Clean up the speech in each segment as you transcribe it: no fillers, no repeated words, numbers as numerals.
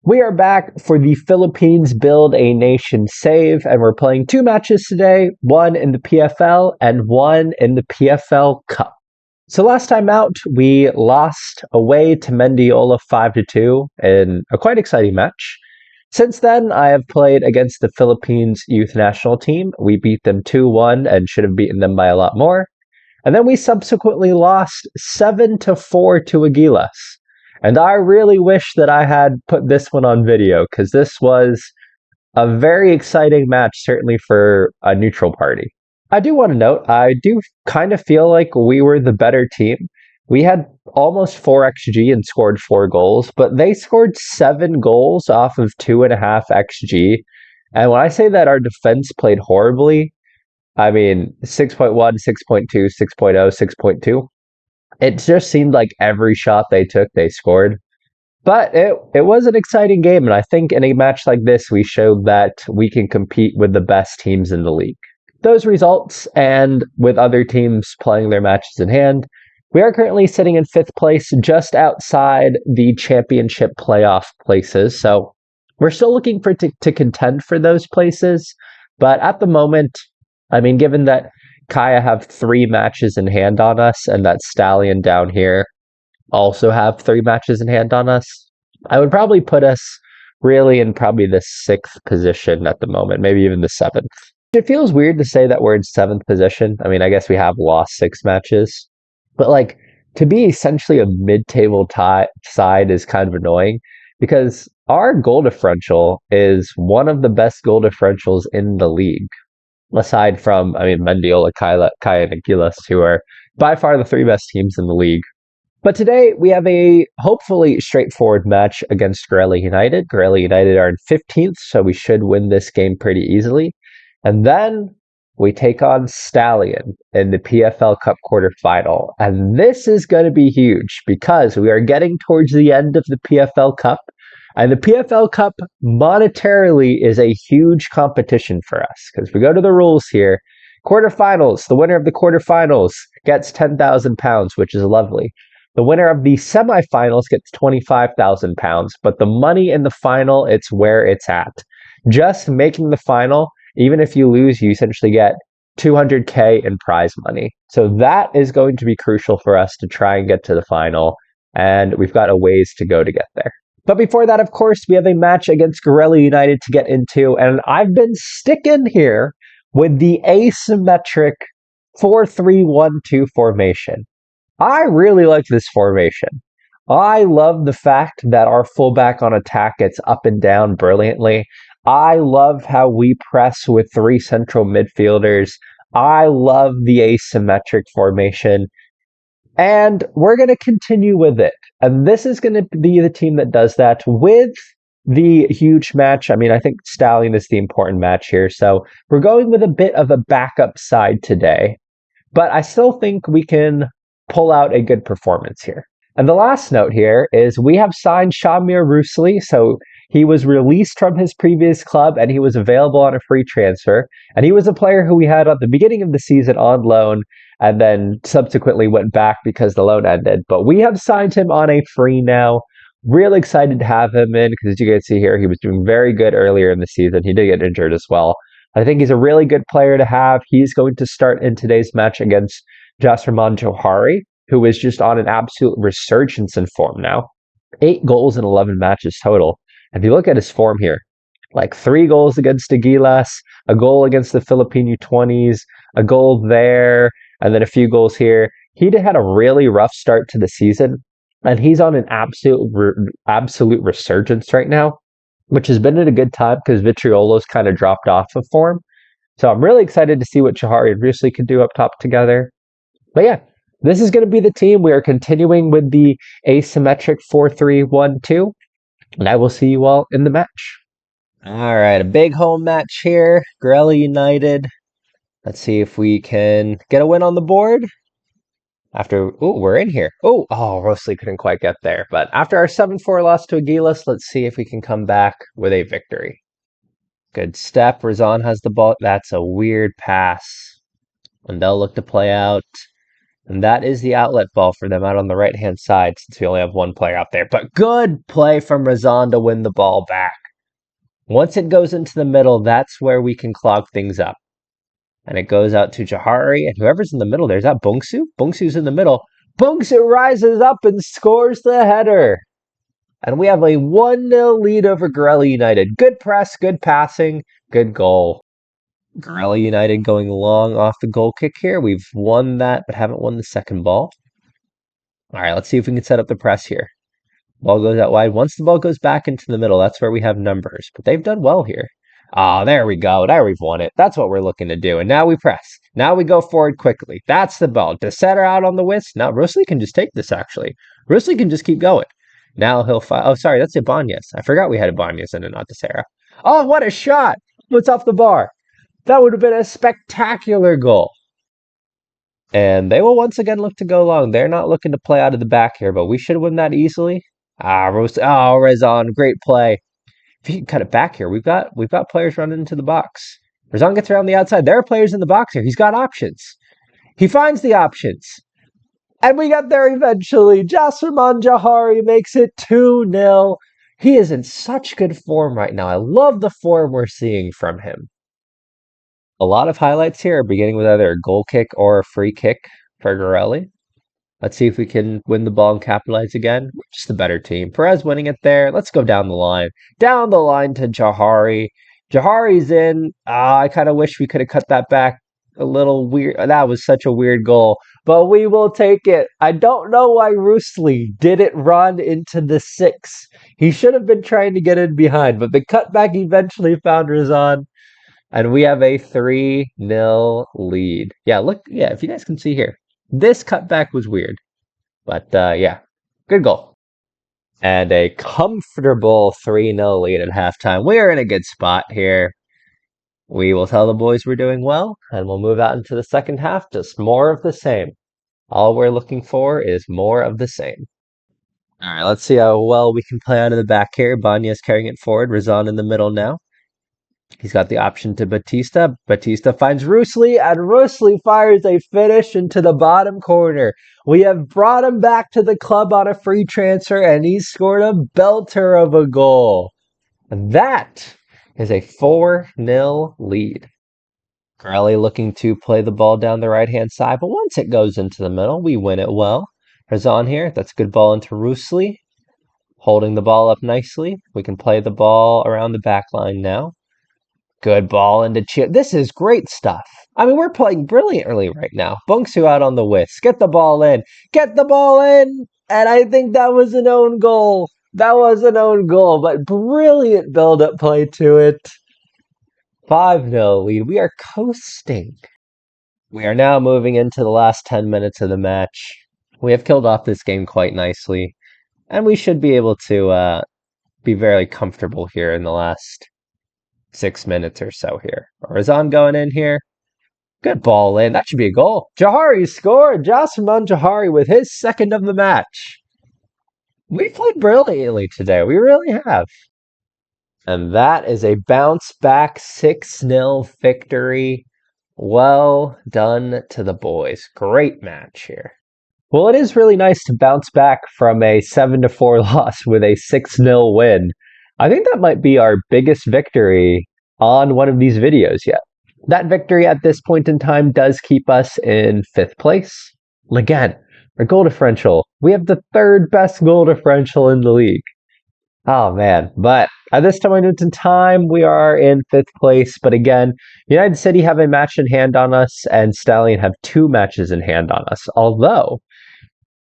We are back for the Philippines Build a Nation Save, and we're playing two matches today, one in the PFL and one in the PFL Cup. So last time out, we lost away to Mendiola 5-2 in a quite exciting match. Since then, I have played against the Philippines youth national team. We beat them 2-1 and should have beaten them by a lot more. And then we subsequently lost 7-4 to Aguilas. And I really wish that I had put this one on video, because this was a very exciting match, certainly for a neutral party. I do want to note, I do kind of feel like we were the better team. We had almost 4 XG and scored 4 goals, but they scored 7 goals off of 2.5 XG. And when I say that our defense played horribly, I mean 6.1, 6.2, 6.0, 6.2. It just seemed like every shot they took, they scored. But it was an exciting game, and I think in a match like this, we showed that we can compete with the best teams in the league. Those results, and with other teams playing their matches in hand, we are currently sitting in 5th place, just outside the championship playoff places. So we're still looking to contend for those places. But at the moment, I mean, given that Kaya have 3 matches in hand on us, and that Stallion down here also have 3 matches in hand on us, I would probably put us really in probably the 6th position at the moment, maybe even the 7th. It feels weird to say that we're in 7th position. I mean, I guess we have lost 6 matches, but like to be essentially a mid-table side is kind of annoying, because our goal differential is one of the best goal differentials in the league. Aside from, I mean, Mendiola, Kaya, and Aguilas, who are by far the 3 best teams in the league. But today, we have a hopefully straightforward match against Gorilla United. Gorilla United are in 15th, so we should win this game pretty easily. And then we take on Stallion in the PFL Cup quarterfinal. And this is going to be huge, because we are getting towards the end of the PFL Cup. And the PFL Cup monetarily is a huge competition for us, because we go to the rules here. Quarterfinals, the winner of the quarterfinals gets £10,000, which is lovely. The winner of the semifinals gets £25,000, but the money in the final, it's where it's at. Just making the final, even if you lose, you essentially get $200K in prize money. So that is going to be crucial for us to try and get to the final, and we've got a ways to go to get there. But before that, of course, we have a match against Gorilla United to get into, and I've been sticking here with the asymmetric 4-3-1-2 formation. I really like this formation. I love the fact that our fullback on attack gets up and down brilliantly. I love how we press with 3 central midfielders. I love the asymmetric formation. And we're going to continue with it. And this is going to be the team that does that with the huge match. I mean, I think Stallion is the important match here. So we're going with a bit of a backup side today. But I still think we can pull out a good performance here. And the last note here is we have signed Shamir Rusli. So he was released from his previous club, and he was available on a free transfer. And he was a player who we had at the beginning of the season on loan, and then subsequently went back because the loan ended. But we have signed him on a free now. Really excited to have him in, because as you can see here, he was doing very good earlier in the season. He did get injured as well. I think he's a really good player to have. He's going to start in today's match against Jasraman Johari, who is just on an absolute resurgence in form now. 8 goals in 11 matches total. If you look at his form here, like 3 goals against Aguilas, a goal against the Filipino U20s, a goal there, and then a few goals here. He had a really rough start to the season, and he's on an absolute resurgence right now, which has been at a good time because Vitriolo's kind of dropped off of form. So I'm really excited to see what Johari and Rusli can do up top together. But yeah, this is going to be the team. We are continuing with the asymmetric 4-3-1-2, and I will see you all in the match. All right, a big home match here. Gorilla United. Let's see if we can get a win on the board. We're in here. Rusli couldn't quite get there. But after our 7-4 loss to Aguilas, let's see if we can come back with a victory. Good step. Razan has the ball. That's a weird pass. And they'll look to play out. And that is the outlet ball for them out on the right-hand side since we only have one player out there. But good play from Razan to win the ball back. Once it goes into the middle, that's where we can clog things up. And it goes out to Jahari, and whoever's in the middle there, is that Bungsu? Bungsu's in the middle. Bungsu rises up and scores the header. And we have a 1-0 lead over Gorella United. Good press, good passing, good goal. Gorella United going long off the goal kick here. We've won that, but haven't won the second ball. All right, let's see if we can set up the press here. Ball goes out wide. Once the ball goes back into the middle, that's where we have numbers. But they've done well here. Ah, there we go. There we've won it. That's what we're looking to do. And now we press. Now we go forward quickly. That's the ball. Desetter out on the whisk. Now Rusley can just take this, actually. Rusley can just keep going. Now he'll fire. Oh, sorry, that's Ibanez. I forgot we had Ibanez in it, not Desetter. Oh, what a shot! What's off the bar? That would have been a spectacular goal. And they will once again look to go long. They're not looking to play out of the back here, but we should win that easily. Razan, great play. If you can cut it back here, we've got players running into the box. Razan gets around the outside. There are players in the box here. He's got options. He finds the options. And we got there eventually. Jasperman Jahari makes it 2-0. He is in such good form right now. I love the form we're seeing from him. A lot of highlights here, beginning with either a goal kick or a free kick for Gorelli. Let's see if we can win the ball and capitalize again. We're just the better team. Perez winning it there. Let's go down the line. Down the line to Jahari. Jahari's in. I kind of wish we could have cut that back a little weird. That was such a weird goal. But we will take it. I don't know why Rusley didn't run into the 6. He should have been trying to get in behind. But the cutback eventually found Razan. And we have a 3-0 lead. Yeah, look. Yeah, if you guys can see here. This cutback was weird. But, yeah, good goal. And a comfortable 3-0 lead at halftime. We are in a good spot here. We will tell the boys we're doing well, and we'll move out into the second half. Just more of the same. All we're looking for is more of the same. All right, let's see how well we can play out of the back here. Banya's carrying it forward. Razan in the middle now. He's got the option to Batista. Batista finds Rusley, and Rusley fires a finish into the bottom corner. We have brought him back to the club on a free transfer, and he's scored a belter of a goal. And that is a 4-0 lead. Corelli looking to play the ball down the right-hand side, but once it goes into the middle, we win it well. Razan here. That's a good ball into Rusley. Holding the ball up nicely. We can play the ball around the back line now. Good ball into Chip. This is great stuff. I mean, we're playing brilliantly right now. Bungsu out on the whisk. Get the ball in. Get the ball in. And I think that was an own goal. That was an own goal, but brilliant build-up play to it. 5-0 lead. We are coasting. We are now moving into the last 10 minutes of the match. We have killed off this game quite nicely. And we should be able to be very comfortable here in the last 6 minutes or so here. Razan going in here. Good ball in. That should be a goal. Jahari scored. Jasperman Jahari with his second of the match. We played brilliantly today. We really have. And that is a bounce back 6-0 victory. Well done to the boys. Great match here. Well, it is really nice to bounce back from a 7-4 loss with a 6-0 win. I think that might be our biggest victory on one of these videos yet. That victory at this point in time does keep us in 5th place. Again, our goal differential. We have the 3rd best goal differential in the league. Oh man, but at this moment in time, we are in 5th place. But again, United City have a match in hand on us, and Stallion have 2 matches in hand on us. Although,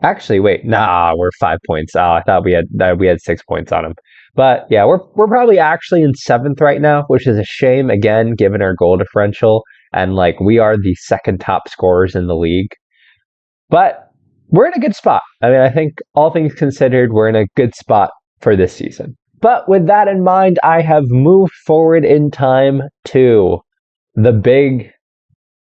actually, wait, we're 5 points. Oh, I thought we had 6 points on them. But yeah, we're probably actually in 7th right now, which is a shame, again, given our goal differential. And like, we are the 2nd top scorers in the league. But we're in a good spot. I mean, I think all things considered, we're in a good spot for this season. But with that in mind, I have moved forward in time to the big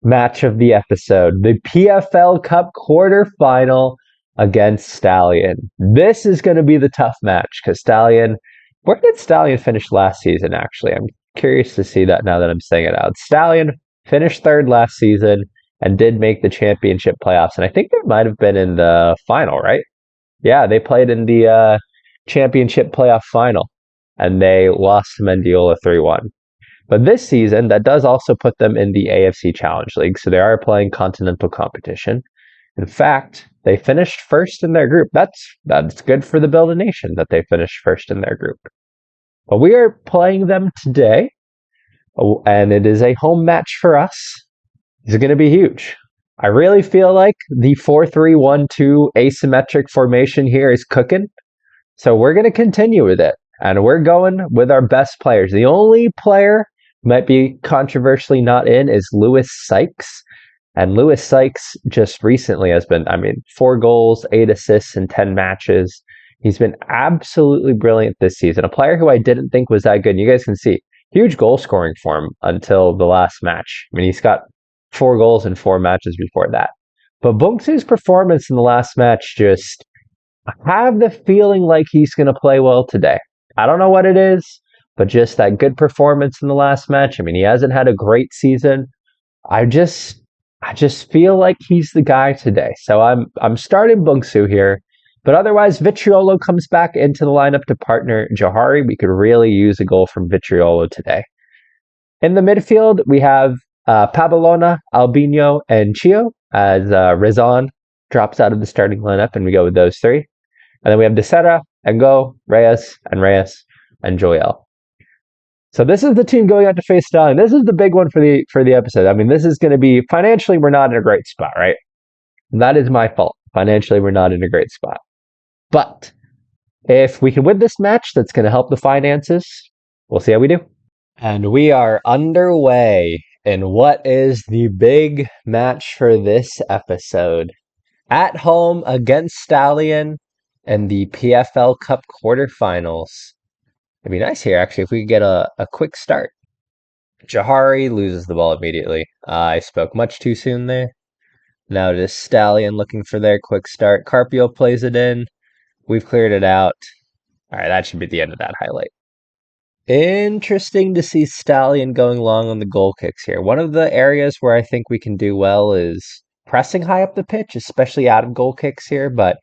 match of the episode, the PFL Cup quarterfinal against Stallion. This is going to be the tough match because Stallion, where did Stallion finish last season, actually? I'm curious to see that now that I'm saying it out. Stallion finished 3rd last season. and did make the championship playoffs. And I think they might have been in the final, right? Yeah, they played in the championship playoff final, and they lost to Mendiola 3-1. But this season, that does also put them in the AFC Challenge League, so they are playing continental competition. In fact, they finished first in their group. That's good for the Build a Nation that they finished first in their group. But we are playing them today, and it is a home match for us. It's going to be huge. I really feel like the 4-3-1-2 asymmetric formation here is cooking. So we're going to continue with it. And we're going with our best players. The only player who might be controversially not in is Lewis Sykes. And Lewis Sykes just recently has been, 4 goals, 8 assists in 10 matches. He's been absolutely brilliant this season. A player who I didn't think was that good. And you guys can see, huge goal scoring for him until the last match. He's got 4 goals in 4 matches before that. But Bungsu's performance in the last match just, I have the feeling like he's going to play well today. I don't know what it is, but just that good performance in the last match. He hasn't had a great season. I just feel like he's the guy today. So I'm starting Bungsu here. But otherwise, Vitriolo comes back into the lineup to partner Johari. We could really use a goal from Vitriolo today. In the midfield, we have Pabalona, Albino, and Chio as Rizan drops out of the starting lineup, and we go with those 3. And then we have De Serra, Engo, Reyes, and Joel. So this is the team going out to face Stallion. This is the big one for the episode. This is going to be, financially, we're not in a great spot, right? And that is my fault. Financially, we're not in a great spot. But if we can win this match, that's going to help the finances. We'll see how we do. And we are underway in what is the big match for this episode. At home against Stallion in the PFL Cup quarterfinals. It'd be nice here, actually, if we could get a quick start. Johari loses the ball immediately. I spoke much too soon there. Now it is Stallion looking for their quick start. Carpio plays it in. We've cleared it out. All right, that should be the end of that highlight. Interesting to see Stallion going long on the goal kicks here. One of the areas where I think we can do well is pressing high up the pitch, especially out of goal kicks here, but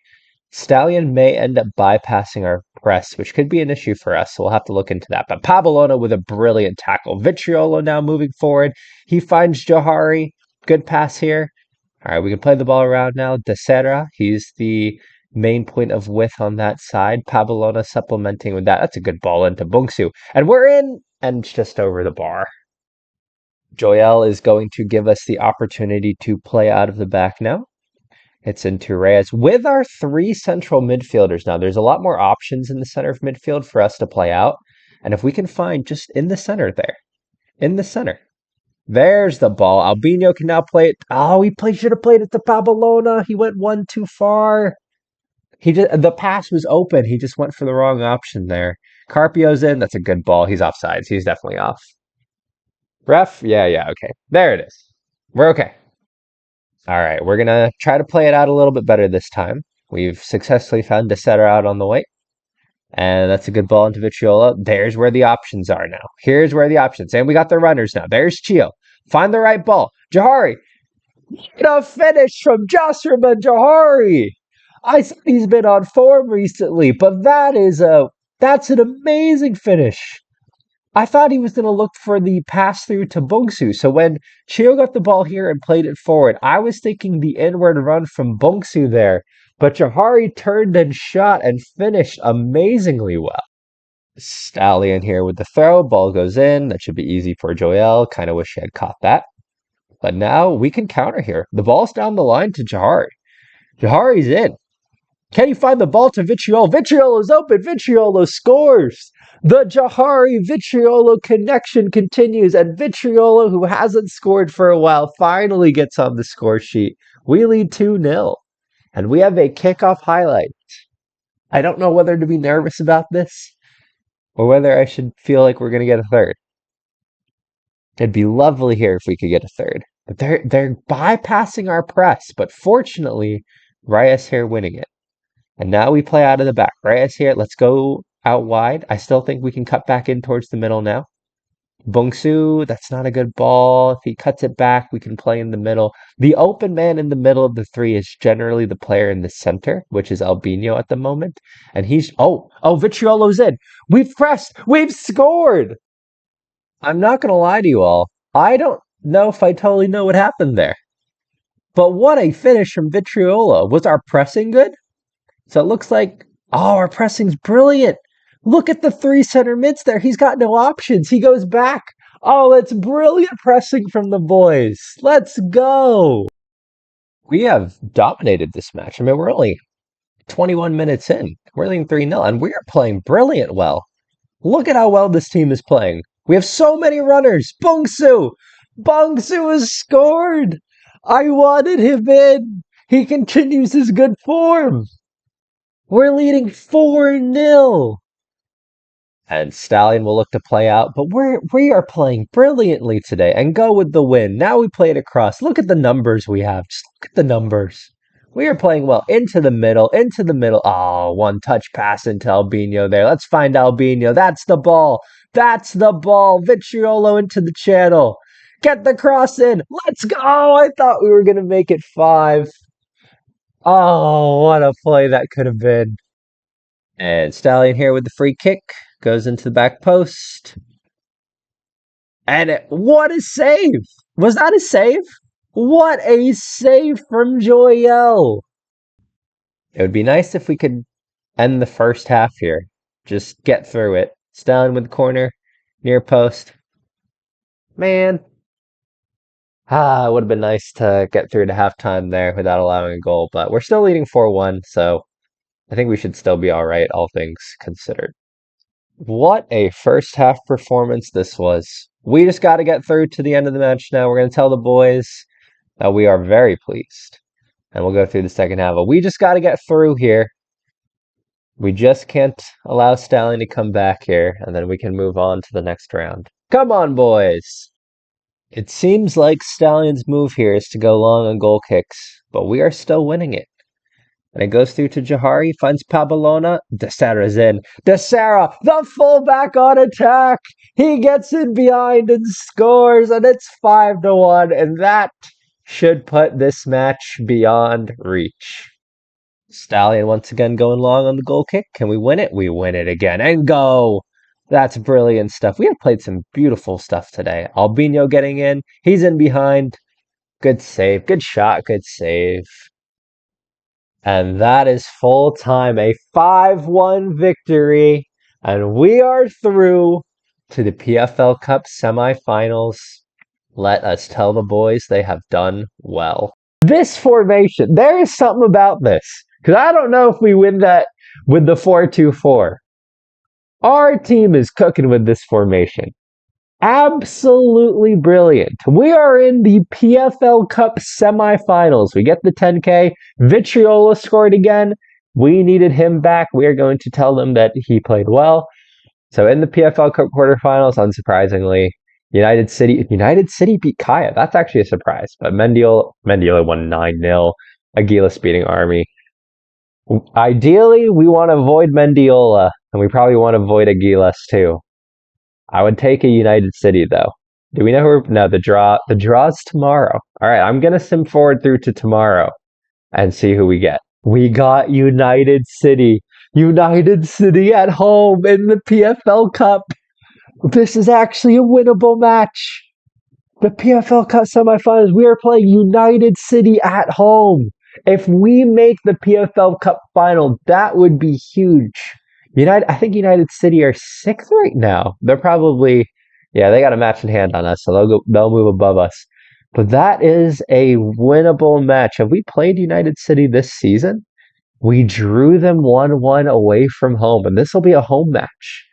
Stallion may end up bypassing our press, which could be an issue for us, so we'll have to look into that. But Pabalona with a brilliant tackle. Vitriolo now moving forward. He finds Johari. Good pass here. All right, we can play the ball around now. De Serra, he's the main point of width on that side. Pabalona supplementing with that. That's a good ball into Bungsu. And we're in, and it's just over the bar. Joel is going to give us the opportunity to play out of the back now. It's into Reyes with our 3 central midfielders now. There's a lot more options in the center of midfield for us to play out. And if we can find just in the center there, in the center, there's the ball. Albino can now play it. Oh, should have played it to Pabalona. He went one too far. The pass was open. He just went for the wrong option there. Carpio's in. That's a good ball. He's offsides. He's definitely off. Ref? Yeah, okay. There it is. We're okay. All right, we're going to try to play it out a little bit better this time. We've successfully found De Serra out on the way. And that's a good ball into Vitriolo. There's where the options are now. Here's where the options. And we got the runners now. There's Chio. Find the right ball. Johari. What a finish from Josserman Johari. I said he's been on form recently, but that's an amazing finish. I thought he was going to look for the pass through to Bungsu. So when Chio got the ball here and played it forward, I was thinking the inward run from Bungsu there. But Johari turned and shot and finished amazingly well. Stallion here with the throw. Ball goes in. That should be easy for Joel. Kind of wish he had caught that. But now we can counter here. The ball's down the line to Johari. Johari's in. Can he find the ball to Vitriolo? Vitriolo's open. Vitriolo scores. The Johari-Vitriolo connection continues, and Vitriolo, who hasn't scored for a while, finally gets on the score sheet. We lead 2-0, and we have a kickoff highlight. I don't know whether to be nervous about this or whether I should feel like we're going to get a third. It'd be lovely here if we could get a third. But they're bypassing our press, but fortunately, Reyes here winning it. And now we play out of the back. Reyes here, let's go out wide. I still think we can cut back in towards the middle now. Bongsu, that's not a good ball. If he cuts it back, we can play in the middle. The open man in the middle of the three is generally the player in the center, which is Albino at the moment. And he's, Vitriolo's in. We've pressed. We've scored. I'm not going to lie to you all. I don't know if I totally know what happened there. But what a finish from Vitriolo. Was our pressing good? So it looks like, our pressing's brilliant. Look at the three center mids there. He's got no options. He goes back. Oh, that's brilliant pressing from the boys. Let's go. We have dominated this match. I mean, we're only 21 minutes in. We're leading 3-0, and we are playing brilliant well. Look at how well this team is playing. We have so many runners. Bongsu! Bongsu has scored! I wanted him in. He continues his good form. We're leading 4-0. And Stallion will look to play out, but we are playing brilliantly today and go with the win. Now we play it across. Look at the numbers we have. Just look at the numbers. We are playing well. Into the middle. Oh, one touch pass into Albino there. Let's find Albino. That's the ball. That's the ball. Vitriolo into the channel. Get the cross in. Let's go. I thought we were going to make it 5. Oh, what a play that could have been. And Stallion here with the free kick. Goes into the back post. And what a save! Was that a save? What a save from Joyelle! It would be nice if we could end the first half here. Just get through it. Stallion with the corner. Near post. Man. It would have been nice to get through to halftime there without allowing a goal. But we're still leading 4-1, so I think we should still be alright, all things considered. What a first half performance this was. We just got to get through to the end of the match now. We're going to tell the boys that we are very pleased. And we'll go through the second half. But we just got to get through here. We just can't allow Stallion to come back here. And then we can move on to the next round. Come on, boys. It seems like Stallion's move here is to go long on goal kicks. But we are still winning it. And it goes through to Jahari, finds Pabalona. DeSara's in. DeSara, the fullback on attack. He gets in behind and scores, and it's 5-1. And that should put this match beyond reach. Stallion once again going long on the goal kick. Can we win it? We win it again. And go! That's brilliant stuff. We have played some beautiful stuff today. Albino getting in. He's in behind. Good save. Good shot. Good save. And that is full time, a 5-1 victory. And we are through to the PFL Cup semifinals. Let us tell the boys they have done well. This formation, there is something about this. Because I don't know if we win that with the 4-2-4. Our team is cooking with this formation. Absolutely brilliant. We are in the PFL Cup semifinals. We get the 10K. Vitriolo scored again. We needed him back. We are going to tell them that he played well. So in the PFL Cup quarterfinals, unsurprisingly, United City beat Kaya. That's actually a surprise. But Mendiola won 9-0. Aguilas beating Army. Ideally, we want to avoid Mendiola, and we probably want to avoid Aguilas too. I would take a United City, though. Do we know who? No, the draw's tomorrow. All right, I'm going to sim forward through to tomorrow and see who we get. We got United City. United City at home in the PFL Cup. This is actually a winnable match. The PFL Cup semifinals, we are playing United City at home. If we make the PFL Cup final, that would be huge. I think United City are 6th right now. They're probably, they got a match in hand on us, so they'll move above us. But that is a winnable match. Have we played United City this season? We drew them 1-1 away from home, and this will be a home match.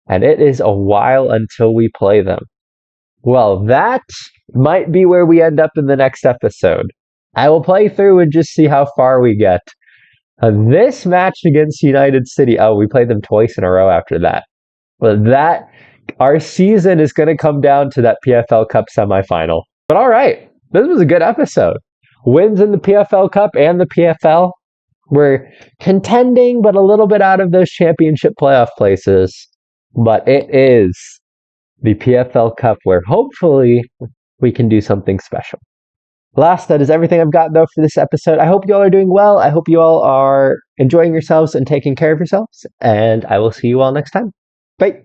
And it is a while until we play them. Well, that might be where we end up in the next episode. I will play through and just see how far we get. This match against United City, we played them twice in a row after that. But our season is going to come down to that PFL Cup semifinal. But all right, this was a good episode. Wins in the PFL Cup and the PFL. We're contending, but a little bit out of those championship playoff places. But it is the PFL Cup, where hopefully we can do something special. Last, that is everything I've got though for this episode. I hope you all are doing well. I hope you all are enjoying yourselves and taking care of yourselves. And I will see you all next time. Bye.